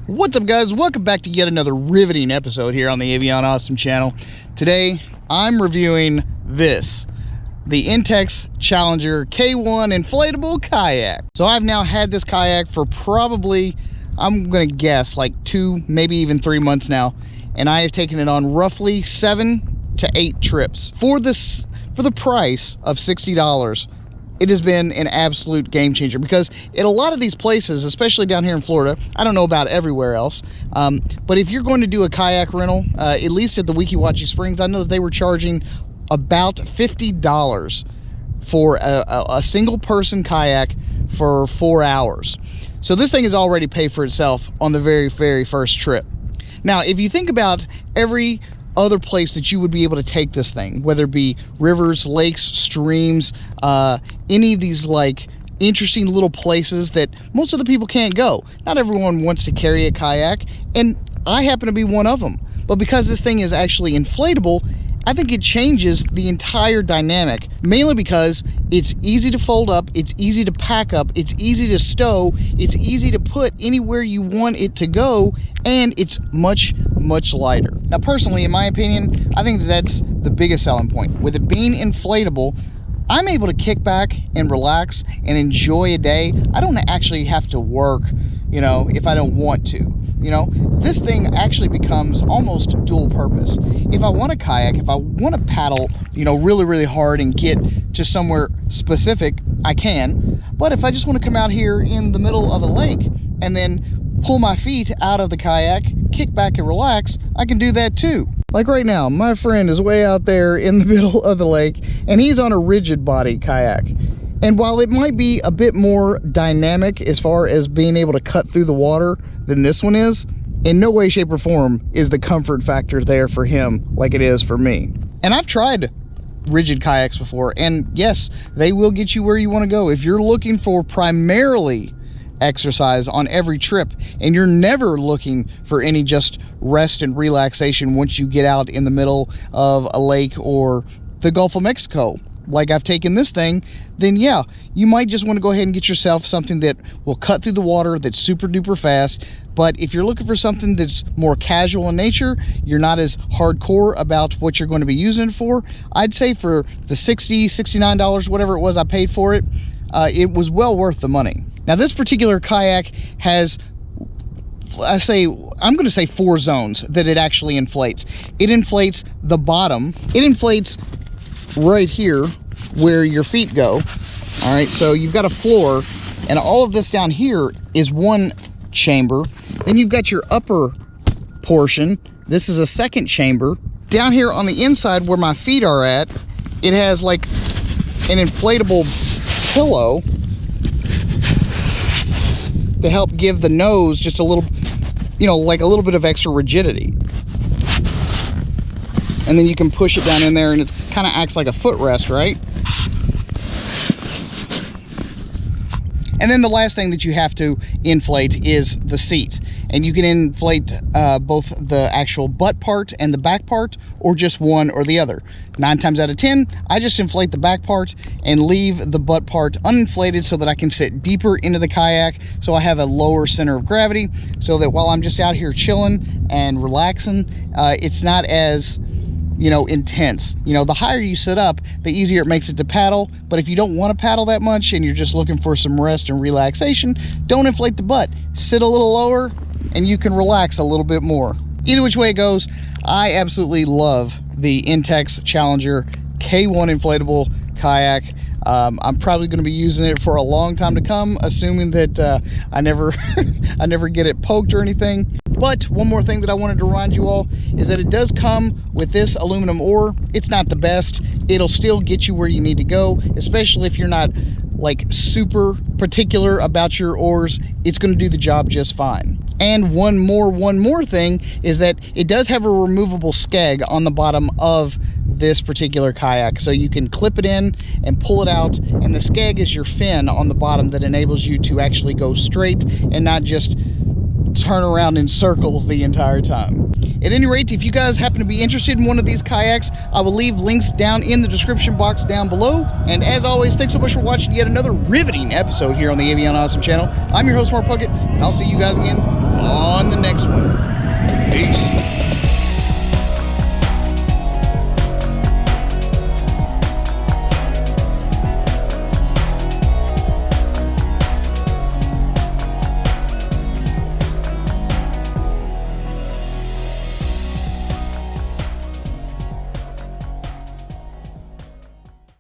What's up, guys? Welcome back to yet another riveting episode here on the Avion Awesome channel. Today I'm reviewing this, the INTEX Challenger K1 Inflatable Kayak. So I've now had this kayak for probably, I'm gonna guess, like 2, maybe even 3 months now, and I have taken it on roughly 7 to 8 trips. For the price of $60, it has been an absolute game changer, because at a lot of these places, especially down here in Florida, I don't know about everywhere else, but if you're going to do a kayak rental, at least at the Weeki Wachee Springs, I know that they were charging about $50 for a single person kayak for 4 hours. So this thing has already paid for itself on the very first trip. Now, if you think about every other place that you would be able to take this thing, whether it be rivers, lakes, streams, any of these like interesting little places that most of the people can't go. Not everyone wants to carry a kayak, and I happen to be one of them. But because this thing is actually inflatable, I think it changes the entire dynamic, mainly because it's easy to fold up, it's easy to pack up, it's easy to stow, it's easy to put anywhere you want it to go, and it's much lighter. Now, personally, in my opinion, I think that's the biggest selling point. With it being inflatable, I'm able to kick back and relax and enjoy a day. I don't actually have to work, you know, if I don't want to. You know, this thing actually becomes almost dual purpose. If I want to kayak, if I want to paddle, you know, really hard and get to somewhere specific, I can. But if I just want to come out here in the middle of a lake and then pull my feet out of the kayak, kick back and relax, I can do that too. Like right now, my friend is way out there in the middle of the lake, and he's on a rigid body kayak. And while it might be a bit more dynamic as far as being able to cut through the water than this one is, in no way, shape, or form is the comfort factor there for him like it is for me. And I've tried rigid kayaks before, and yes, they will get you where you want to go. If you're looking for primarily exercise on every trip, and you're never looking for any just rest and relaxation once you get out in the middle of a lake or the Gulf of Mexico, like I've taken this thing, then yeah, you might just want to go ahead and get yourself something that will cut through the water, that's super duper fast. But if you're looking for something that's more casual in nature, you're not as hardcore about what you're going to be using it for, I'd say for the $60, $69, whatever it was I paid for it, it was well worth the money. Now, this particular kayak has, I'm going to say 4 zones that it actually inflates. It inflates the bottom. It inflates right here where your feet go. All right, so you've got a floor, and all of this down here is one chamber. Then you've got your upper portion. This is a second chamber. Down here on the inside where my feet are at, it has like an inflatable pillow to help give the nose just a little, you know, like a little bit of extra rigidity. And then you can push it down in there, and it kind of acts like a footrest, right? And then the last thing that you have to inflate is the seat. And you can inflate both the actual butt part and the back part, or just one or the other. 9 times out of 10, I just inflate the back part and leave the butt part uninflated so that I can sit deeper into the kayak, so I have a lower center of gravity, so that while I'm just out here chilling and relaxing, it's not as, you know, intense. You know, the higher you sit up, the easier it makes it to paddle. But if you don't want to paddle that much and you're just looking for some rest and relaxation, don't inflate the butt. Sit a little lower and you can relax a little bit more. Either which way it goes, I absolutely love the INTEX Challenger K1 Inflatable Kayak. I'm probably going to be using it for a long time to come, assuming that I never get it poked or anything. But one more thing that I wanted to remind you all is that it does come with this aluminum oar. It's not the best. It'll still get you where you need to go, especially if you're not like super particular about your oars. It's going to do the job just fine. And one more thing is that it does have a removable skeg on the bottom of this particular kayak, so you can clip it in and pull it out, and the skeg is your fin on the bottom that enables you to actually go straight and not just turn around in circles the entire time. At any rate, if you guys happen to be interested in one of these kayaks, I will leave links down in the description box down below. And as always, thanks so much for watching yet another riveting episode here on the Avion Awesome channel. I'm your host, Mark Puckett, and I'll see you guys again on the next one. Peace.